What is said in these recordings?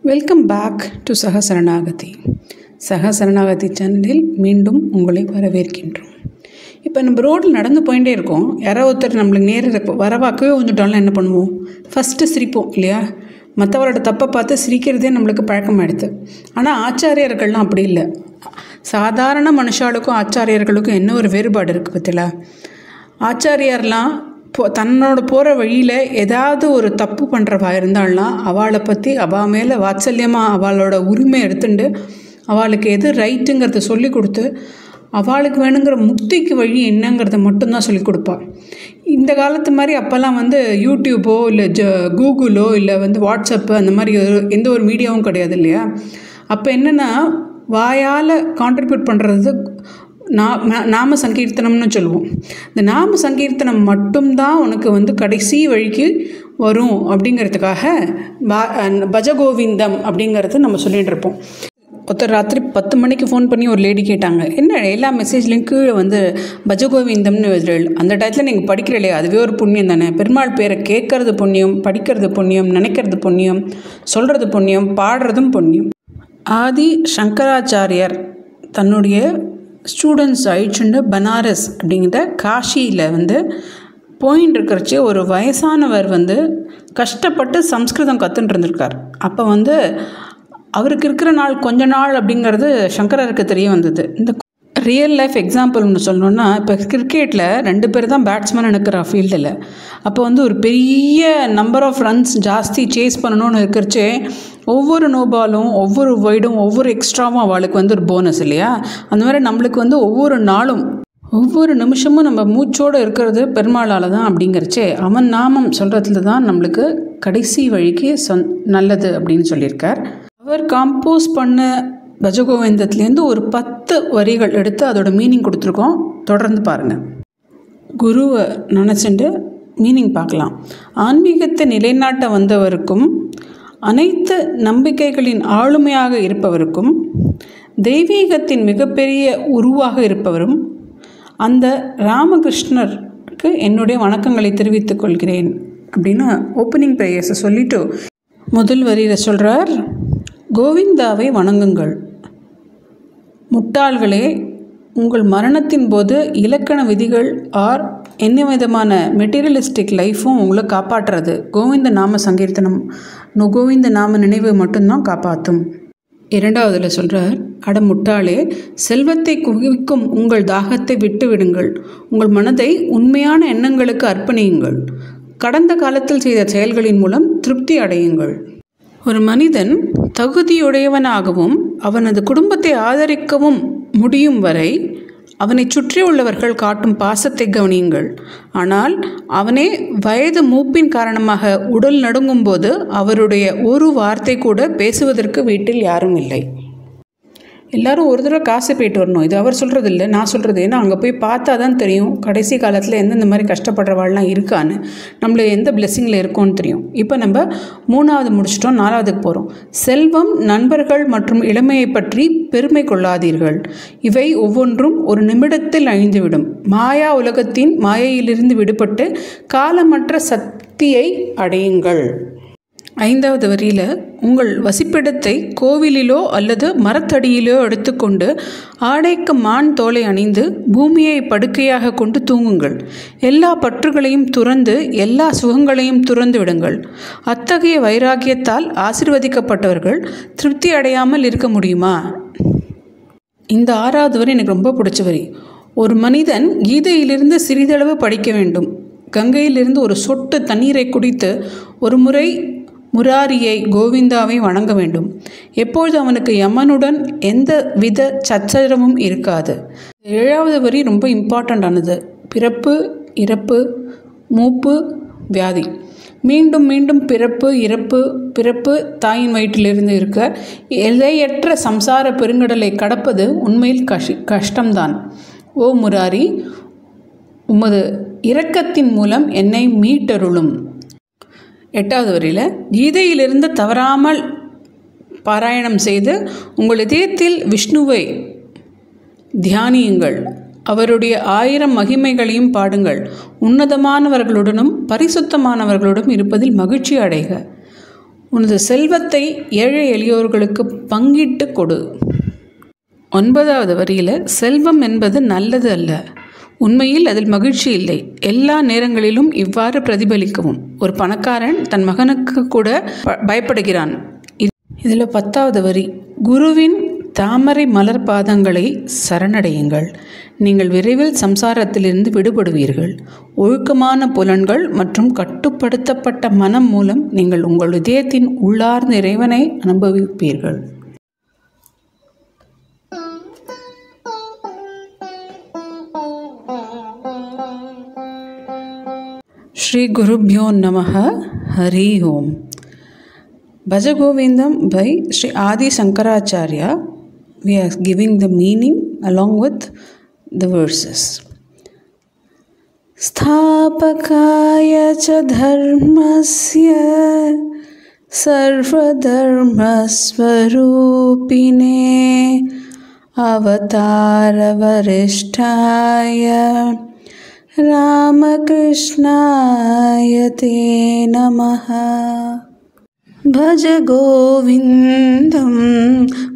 Welcome back to Sahasaranagathi. Sahasaranagathi சேனலில் மீண்டும் உங்களை வரவேற்கின்றோம். இப்போ நம்ம ரோட்டில் நடந்து போயிட்டே இருக்கோம். யாரோ ஒருத்தர் நம்மளுக்கு நேர வரவாக்கவே வந்துட்டோம்னா என்ன பண்ணுவோம்? ஃபஸ்ட்டு சிரிப்போம் இல்லையா? மற்றவரோட தப்பை பார்த்து சிரிக்கிறதே நம்மளுக்கு பழக்கமாகிடுது. ஆனால் ஆச்சாரியர்கள்லாம் அப்படி இல்லை. சாதாரண மனுஷாளுக்கும் ஆச்சாரியர்களுக்கும் என்ன ஒரு வேறுபாடு இருக்குது பற்றில? ஆச்சாரியர்லாம் தன்னோட போகிற வழியில் ஏதாவது ஒரு தப்பு பண்ணுறவா இருந்தாள்லாம் அவளை பற்றி அவள் மேலே வாத்சல்யமாக அவளோட உரிமை எடுத்துட்டு அவளுக்கு எது ரைட்டுங்கிறத சொல்லி கொடுத்து அவளுக்கு வேணுங்கிற முக்திக்கு வழி என்னங்கிறத மட்டும்தான் சொல்லி கொடுப்பாள். இந்த காலத்து மாதிரி அப்போல்லாம் யூடியூப்போ இல்லை கூகுளோ இல்லை வாட்ஸ்அப்பு அந்த மாதிரி எந்த ஒரு மீடியாவும் கிடையாது இல்லையா? அப்போ என்னென்னா வாயால் கான்ட்ரிபியூட் பண்ணுறது நாம சங்கீர்த்தனம்னு சொல்லுவோம். இந்த நாம சங்கீர்த்தனம் மட்டும்தான் உனக்கு கடைசி வழிக்கு வரும் அப்படிங்கிறதுக்காக பஜகோவிந்தம் அப்படிங்கிறது நம்ம சொல்லிகிட்டு இருப்போம். ஒருத்தர் ராத்திரி 10 மணிக்கு ஃபோன் பண்ணி ஒரு லேடி கேட்டாங்க, என்ன எல்லா மெசேஜ்லேயும் கீழே பஜகோவிந்தம்னு அந்த டயத்தில் நீங்கள் படிக்கிற இல்லையா, அதுவே ஒரு புண்ணியம் தானே. பெருமாள் பேரை கேட்கறது புண்ணியம், படிக்கிறது புண்ணியம், நினைக்கிறது புண்ணியம், சொல்கிறது புண்ணியம், பாடுறதும் புண்ணியம். ஆதி சங்கராச்சாரியர் தன்னுடைய ஸ்டூடெண்ட்ஸ் அழிச்சுண்டு பனாரஸ் அப்படிங்கிற காஷியில் போயின்னு இருக்கிறச்சே ஒரு வயசானவர் கஷ்டப்பட்டு சம்ஸ்கிருதம் கற்றுன்னு இருந்திருக்கார். அப்போ அவருக்கு இருக்கிற நாள் கொஞ்ச நாள் அப்படிங்கிறது சங்கரருக்கு தெரிய வந்தது. இந்த ரியல் லைஃப் எக்ஸாம்பிள் ஒன்று சொல்லணுன்னா, இப்போ கிரிக்கெட்டில் 2 பேர் தான் பேட்ஸ்மேன் இருக்கிற ஃபீல்டில். அப்போ ஒரு பெரிய நம்பர் ஆஃப் ரன்ஸ் ஜாஸ்தி சேஸ் பண்ணணும்னு இருக்கிறச்சே ஒவ்வொரு நோபாலும் ஒவ்வொரு வைடும் ஒவ்வொரு எக்ஸ்ட்ராவும் அவளுக்கு ஒரு போனஸ் இல்லையா? அந்த மாதிரி நம்மளுக்கு ஒவ்வொரு நாளும் ஒவ்வொரு நிமிஷமும் நம்ம மூச்சோடு இருக்கிறது பெருமாளால் தான் அப்படிங்கிறச்சே அவன் நாமம் சொல்கிறதுல தான் நம்மளுக்கு கடைசி வழிக்கு நல்லது அப்படின்னு சொல்லியிருக்கார். அவர் காம்போஸ் பண்ண பஜகோவிந்தத்துலேருந்து ஒரு 10 வரிகள் எடுத்து அதோட மீனிங் கொடுத்துருக்கோம். தொடர்ந்து பாருங்கள். குருவை நினச்சிட்டு மீனிங் பார்க்கலாம். ஆன்மீகத்தை நிலைநாட்ட வந்தவருக்கும் அனைத்து நம்பிக்கைகளின் ஆளுமையாக இருப்பவருக்கும் தெய்வீகத்தின் மிகப்பெரிய உருவாக இருப்பவரும் அந்த ராமகிருஷ்ணருக்கு என்னுடைய வணக்கங்களை தெரிவித்துக் கொள்கிறேன் அப்படின்னு ஓப்பனிங் ப்ரேயர்ஸை சொல்லிவிட்டு முதல் வரியில் சொல்கிறார், கோவிந்தாவை வணங்குங்கள். முட்டாள்களே, உங்கள் மரணத்தின் போது இலக்கண விதிகள் ஆர் என்ன விதமான மெட்டீரியலிஸ்டிக் லைஃப்பும் உங்களை காப்பாற்றுறது கோவிந்த நாம சங்கீர்த்தனம், கோவிந்த நாம நினைவு மட்டும்தான் காப்பாற்றும். 2வதுல சொல்கிறார், அட முட்டாளே, செல்வத்தை குவிக்கும் உங்கள் தாகத்தை விட்டு விடுங்கள். உங்கள் மனதை உண்மையான எண்ணங்களுக்கு அர்ப்பணியுங்கள். கடந்த காலத்தில் செய்த செயல்களின் மூலம் திருப்தி அடையுங்கள். ஒரு மனிதன் தகுதியுடையவனாகவும் அவனது குடும்பத்தை ஆதரிக்கவும் முடியும் வரை அவனை சுற்றியுள்ளவர்கள் காட்டும் பாசத்தை கவனியுங்கள். ஆனால் அவனே வயது மூப்பின் காரணமாக உடல் நடுங்கும் போது அவருடைய ஒரு வார்த்தை கூட பேசுவதற்கு வீட்டில் யாரும் இல்லை. எல்லோரும் ஒரு தடவை காசு போயிட்டு வரணும். இது அவர் சொல்கிறது இல்லை, நான் சொல்கிறது. ஏன்னா அங்கே போய் பார்த்தா தான் தெரியும் கடைசி காலத்தில் எந்தெந்த மாதிரி கஷ்டப்படுறவாள்லாம் இருக்கான்னு, நம்மள எந்த பிளெஸ்ஸிங்கில் இருக்கோன்னு தெரியும். இப்போ நம்ம 3வது முடிச்சிட்டோம், 4வதுக்கு போகிறோம். செல்வம், நண்பர்கள் மற்றும் இளமையை பற்றி பெருமை கொள்ளாதீர்கள். இவை ஒவ்வொன்றும் ஒரு நிமிடத்தில் அழிந்துவிடும். மாயா உலகத்தின் மாயையிலிருந்து விடுபட்டு காலமற்ற சக்தியை அடையுங்கள். 5வது வரியில், உங்கள் வசிப்பிடத்தை கோவிலிலோ அல்லது மரத்தடியிலோ எடுத்துக்கொண்டு ஆடைக்கு மான் தோலை அணிந்து பூமியை படுக்கையாக கொண்டு தூங்குங்கள். எல்லா பற்றுகளையும் துறந்து எல்லா சுகங்களையும் துறந்து விடுங்கள். அத்தகைய வைராக்கியத்தால் ஆசீர்வதிக்கப்பட்டவர்கள் திருப்தி அடையாமல் இருக்க முடியுமா? இந்த 6வது வரி எனக்கு ரொம்ப பிடிச்ச வரி. ஒரு மனிதன் கீதையிலிருந்து சிறிதளவு படிக்க வேண்டும். கங்கையிலிருந்து ஒரு சொட்டு தண்ணீரை குடித்து ஒரு முறை முராரியை கோவிந்தாவை வணங்க வேண்டும். எப்பொழுது அவனுக்கு யமனுடன் எந்த வித சச்சரவும் இருக்காது. 7வது வரி ரொம்ப இம்பார்ட்டண்ட்டானது. பிறப்பு, இறப்பு, மூப்பு, வியாதி, மீண்டும் மீண்டும் பிறப்பு, இறப்பு, பிறப்பு, தாயின் வயிற்றிலிருந்து இருக்க எல்லையற்ற சம்சார பெருங்கடலை கடப்பது உண்மையில் கஷ்டம்தான். ஓ முராரி, உமது இரக்கத்தின் மூலம் என்னை மீட்டருளும். 8வது வரியில், கீதையிலிருந்து தவறாமல் பாராயணம் செய்து உங்கள் இதயத்தில் விஷ்ணுவை தியானியுங்கள். அவருடைய 1000 மகிமைகளையும் பாடுங்கள். உன்னதமானவர்களுடனும் பரிசுத்தமானவர்களுடன் இருப்பதில் மகிழ்ச்சி அடைக. உனது செல்வத்தை ஏழை எளியோர்களுக்கு பங்கிட்டு கொடு. 9வது வரியில் செல்வம் என்பது நல்லது அல்ல, உண்மையில் அதில் மகிழ்ச்சி இல்லை, எல்லா நேரங்களிலும் இவ்வாறு பிரதிபலிக்கவும். ஒரு பணக்காரன் தன் மகனுக்கு கூட பயப்படுகிறான். இதில் 10வது வரி, குருவின் தாமரை மலர் பாதங்களை சரணடையுங்கள், நீங்கள் விரைவில் சம்சாரத்திலிருந்து விடுபடுவீர்கள். ஒழுக்கமான புலன்கள் மற்றும் கட்டுப்படுத்தப்பட்ட மனம் மூலம் நீங்கள் உங்கள் இதயத்தின் உள்ளார்ந்த இறைவனை அனுபவிப்பீர்கள். ஸ்ரீ குருப்யோ நமஹ. ஹரி ஓம். Bhajagovindam by Sri Adi Shankaracharya. We are giving the meaning along with the verses. Sthapakaya cha dharmasya sarvadharmasvarupine avatara varishtaya Ramakrishnaya te namaha. Bhaj Govindam,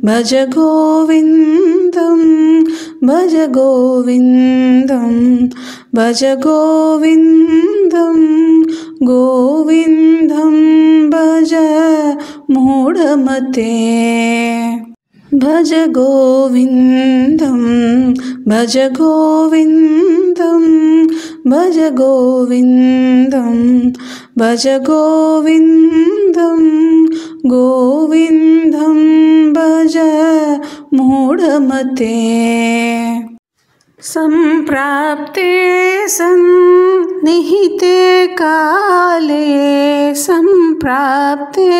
Bhaj Govindam, Bhaj Govindam, Bhaj Govindam, Govindam Bhaj Mudamate. Bhaj Govindam, Bhaj Govindam, Bhaj Govindam, Bhaj Govindam, Govindam Bhaj Mudamate. Samprapte sannihite kale, samprapte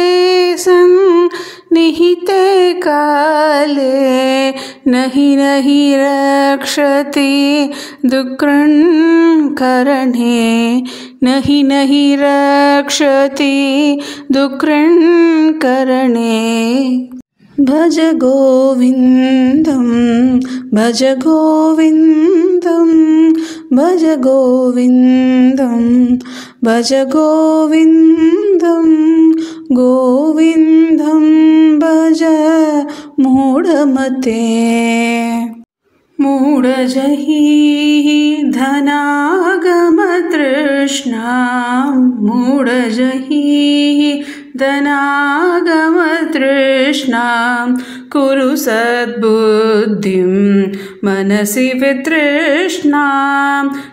sannihite kale, nahi nahi rakshati dukran karane, nahi nahi rakshati dukran karane. Bhaj Govindam, Bhaj Govindam, Bhaj Govindam, Bhaj Govindam, Govindam Bhaj Mudamate. Mudajahi dhanagamadrishna, Mudajahi dhanagamadrishna, Kuru sadbuddhim manasi vitrishna,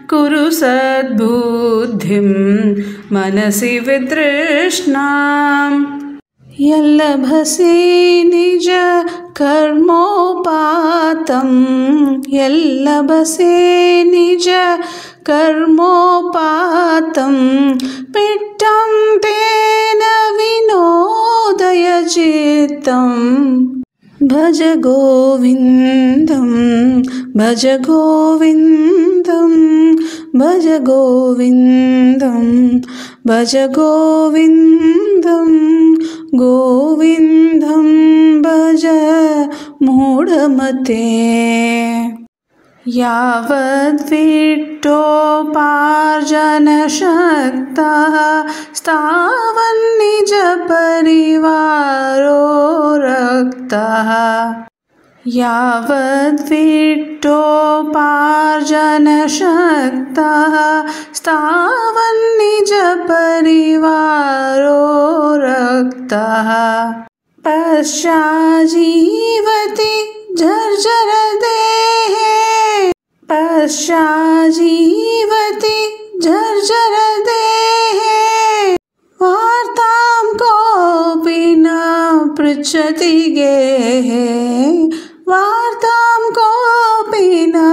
Kuru sadbuddhim manasi vitrishna. Yallabhase nija karmopatam, Yallabhase nija karmopatam, pittam tena vinodaya chittam. Bhaj Govindam, Bhaj Govindam, Bhaj Govindam, Bhaj Govindam, Govindam Bhaj Mudamate. Yavad vittoparjana shaktah stavan nija parivaro raktah. Yavad vittoparjana shaktah stavan nija parivaro raktah. Paschajivati jarjara dehe, Paschajivati jarjara dehe, Vartam kopi na pruchati gehe, Vartam kopi na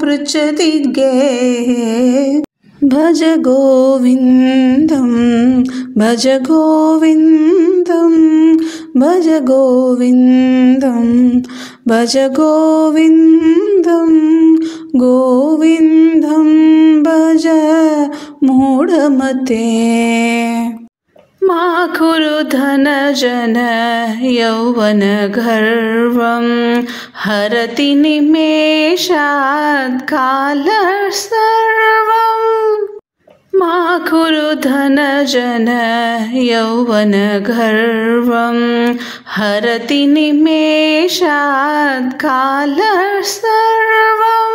pruchati gehe. Bhaj Govindam, Bhaj Govindam, Bhaj Govindam, Bhaj Govindam, Govindam Bhaj Mudamate. Makuru dhana jana yauvana garvam, harati nimeshat kalar sarvam. मा कुरु धनजन यौवनगर्वं हरति निमेषात् कालसर्वं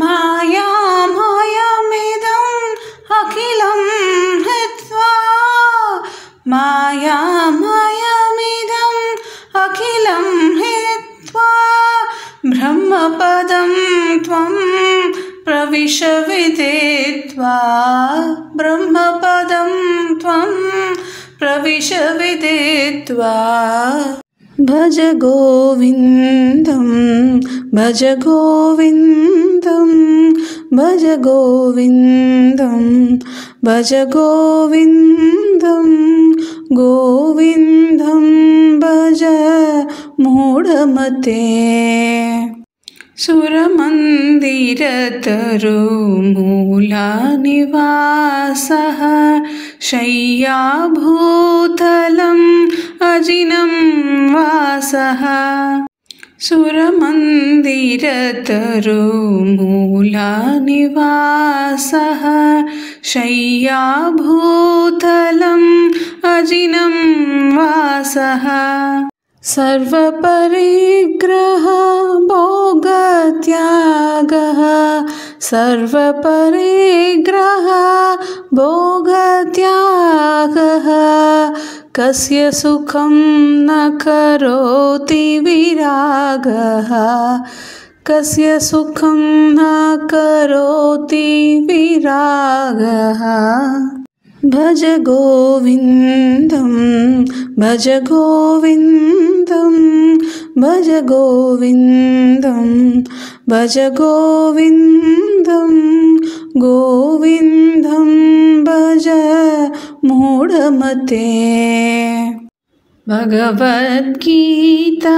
मायामयमिदम् अखिलं हित्वा मायामयमिदम् अखिलं हित्वा ब्रह्मपदं त्वं प्रविश विदित्वा ब्रह्मपदं त्वं प्रविश विदित्वा भज गोविन्दं भज गोविन्दं भज गोविन्दं भज गोविन्दं गोविन्दं भज मूढमते सुरमन्दिरतरुमूलानिवासः शय्याभूतलम् अजिनं वासः सुरमन्दिरतरुमूलानिवासः शय्याभूतलम् अजिनं वासः सर्वपरिग्रह भोगत्यागः सर्वपरिग्रह भोगत्यागः कस्य सुखं न करोति विरागः कस्य सुखं न करोति विरागः भज गोविन्दं भज गोविन्दं भज गोविन्दं भज गोविन्दं गोविन्दं भज मूढमते भगवद्गीता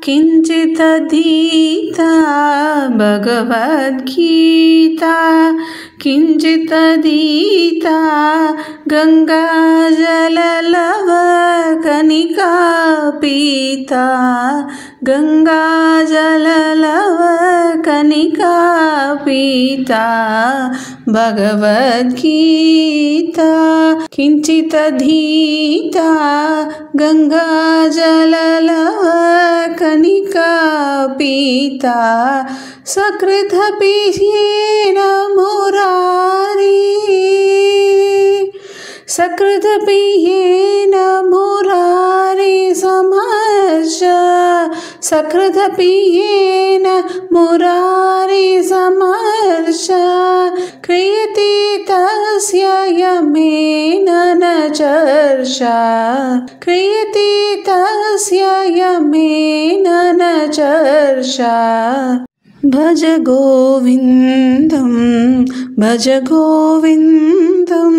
किञ्चिदधीता भगवद्गीता किञ्चिदधीता गङ्गाजललवकणिका पीता गङ्गाजललवकणिका पीता भगवद्गीता किञ्चिदधीता गङ्गाजललवकणिका पीता सकृदपीयेन मुरारी सकृदपीयेन मुरारी समर्श सकृदपीयेन मुरारी समर्श क्रियते तस्य यमेन न चर्चा क्रियते तस्य यमेन न चर्चा भज गोविन्दं भज गोविन्दं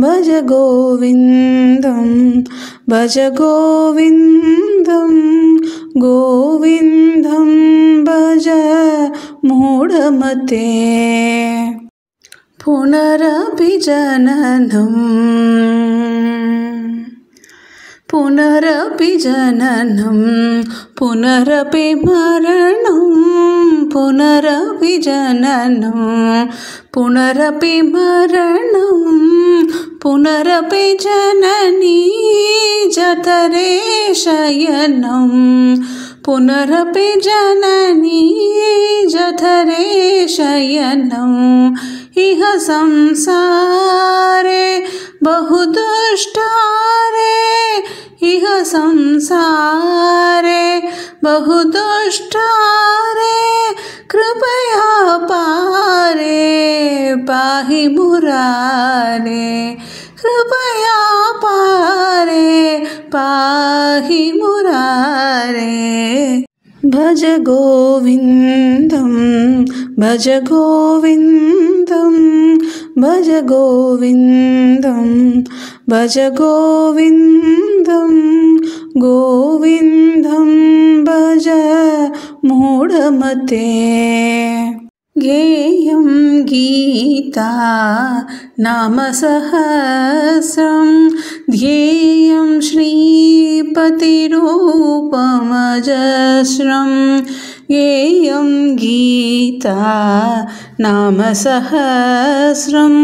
भज गोविन्दं भज गोविन्दं गोविन्दं भज मूढमते पुनरपि जननं पुनरपि जननं पुनरपि मरणं पुनरपि जननं पुनरपि मरणं पुनरपि जननी जठरे शयनं पुनरपि जननी जठरे शयनं इह संसारे बहुदुष्टारे इह संसारे बहुदुष्टारे कृपया पारे पाहि मुरारे कृपया पारे पाहि मुरारे भज गोविन्दं भज गोविन्दं भज गोविन्दं भज गोविन्दं गोविन्दं भज मूढमते गेयं गीता नाम सहस्रं ध्येयं श्रीपतिरूपमजस्रं गेयं गीता नाम सहस्रं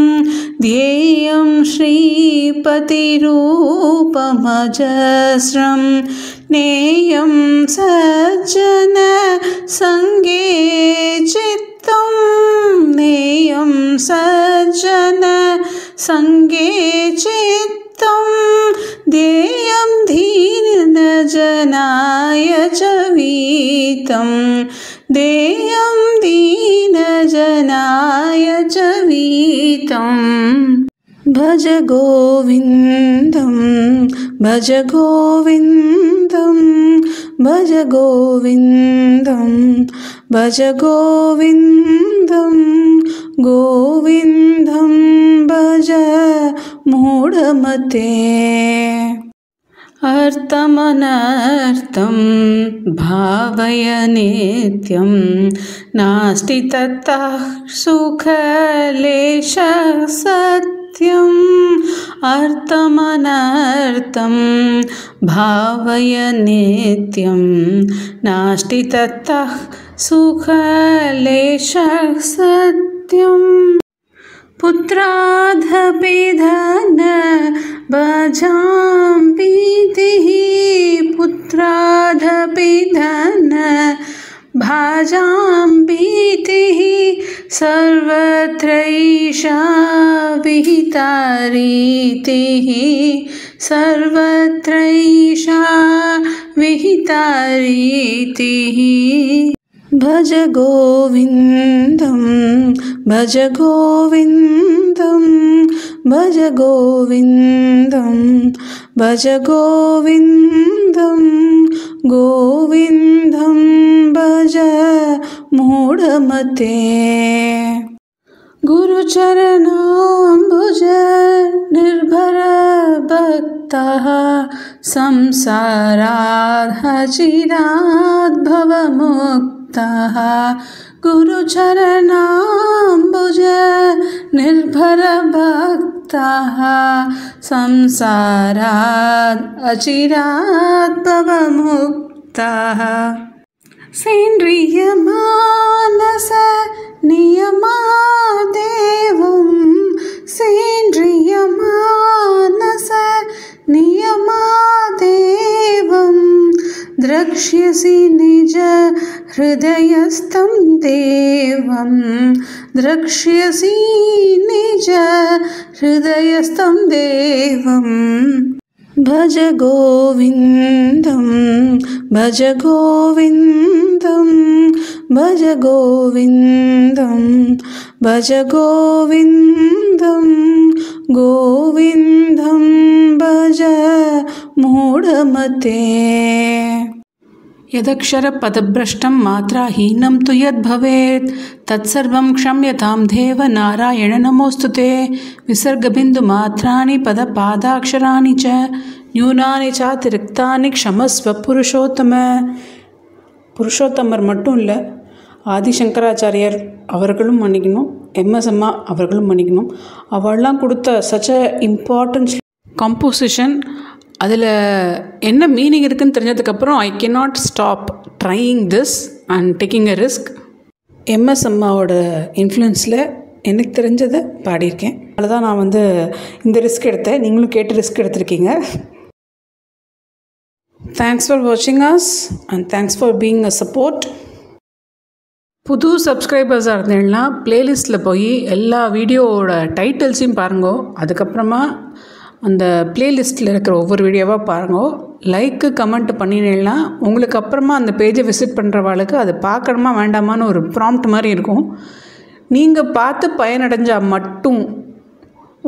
ध्येयं श्रीपतिरूपमजस्रं नेयं सज्जन संगे चित्तं नेयं सज्जन संगे चित्तं ध्येयं दीनजनाय च वीतं ध्येयं दीनजनाय च वीतं भज गोविन्दं भज गोविन्दं भज गोविन्दं भज गोविन्दं गोविन्दं भज मूढमते अर्थमनर्थं भावय नित्यं नास्ति ततः सुखलेशः सत्यम् अर्थमनर्थं भावय नित्यं नास्ति ततः सुखलेशः सत्यम् पुत्रादपि धन भजां भीतिः पुत्रादपि धन भाजां भीतिः सर्वत्रैषा विहिता रीतिः सर्वत्रैषा विहिता रीतिः भज गोविन्दं भज गोविन्दं भज गोविन्दं भज गोविन्दं गोविन्दं भज मूढमते गुरुचरणाम्बुज निर्भर भक्तः संसारात् भवमुक्तः गुरुचरणाम्बुज निर्भर भक्तः संसारात् अचिरात् भवमुक्तः सेन्द्रियमानस नियमादेवं सेन्द्रियमानस नियमादेवं द्रक्ष्यसि निज हृदयस्थं देवं द्रक्ष्यसि निज हृदयस्थं देवं भज गोविन्दं भज गोविन्दं भज गोविन्दं भज गोविन्दं गोविन्दं भज मूढमते यदक्षरपदभ्रष्टं मात्राहीनं तु यद्भवेत् तत्सर्वं क्षम्यतां देव नारायण नमोऽस्तुते विसर्गबिन्दुमात्राणि पदपादाक्षराणि च न्यूनानि चातिरिक्तानि क्षमस्व पुरुषोत्तम புருஷோத்தமர் மட்டும் இல்லை, ஆதிசங்கராச்சாரியர் அவர்களும் மன்னிக்கணும், எம்எஸ் அம்மா அவர்களும் மன்னிக்கணும். அவள்லாம் கொடுத்த சச் அ இம்பார்ட்டன்ஸ் கம்போசிஷன். அதில் என்ன மீனிங் இருக்குதுன்னு தெரிஞ்சதுக்கப்புறம் I cannot stop trying this and taking a risk. MS அம்மாவோட இன்ஃப்ளூயன்ஸில் எனக்கு தெரிஞ்சதை பாடியிருக்கேன். அதில் தான் நான் இந்த ரிஸ்க் எடுத்தேன். நீங்களும் கேட்டு ரிஸ்க் எடுத்திருக்கீங்க. Thanks for watching us and thanks for being a support. புது சப்ஸ்கிரைபர்ஸாக இருந்தீங்கன்னா ப்ளேலிஸ்ட்டில் போய் எல்லா வீடியோவோட டைட்டில்ஸையும் பாருங்கோ. அதுக்கப்புறமா அந்த ப்ளேலிஸ்ட்டில் இருக்கிற ஒவ்வொரு வீடியோவாக பாருங்கோ. லைக்கு கமெண்ட் பண்ணினீங்கன்னா உங்களுக்கு அப்புறமா அந்த பேஜை விசிட் பண்ணுறவாளுக்கு அது பார்க்கணுமா வேண்டாமான்னு ஒரு ப்ராம்ப்ட் மாதிரி இருக்கும். நீங்கள் பார்த்து பயனடைஞ்சால் மட்டும்,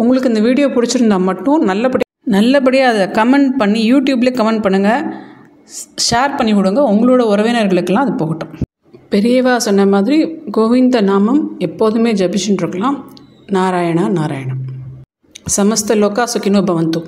உங்களுக்கு இந்த வீடியோ பிடிச்சிருந்தால் மட்டும் நல்லபடியாக அதை கமெண்ட் பண்ணி யூடியூப்லேயே கமெண்ட் பண்ணுங்கள், ஷேர் பண்ணி விடுங்க. உங்களோட உறவினர்களுக்கெல்லாம் அது போகட்டும். பெரியவா சொன்ன மாதிரி கோவிந்த நாமம் எப்போதுமே ஜபிச்சுட்டு இருக்கலாம். நாராயணா நாராயணம். சமஸ்த லோகா சுகினோ பவந்து.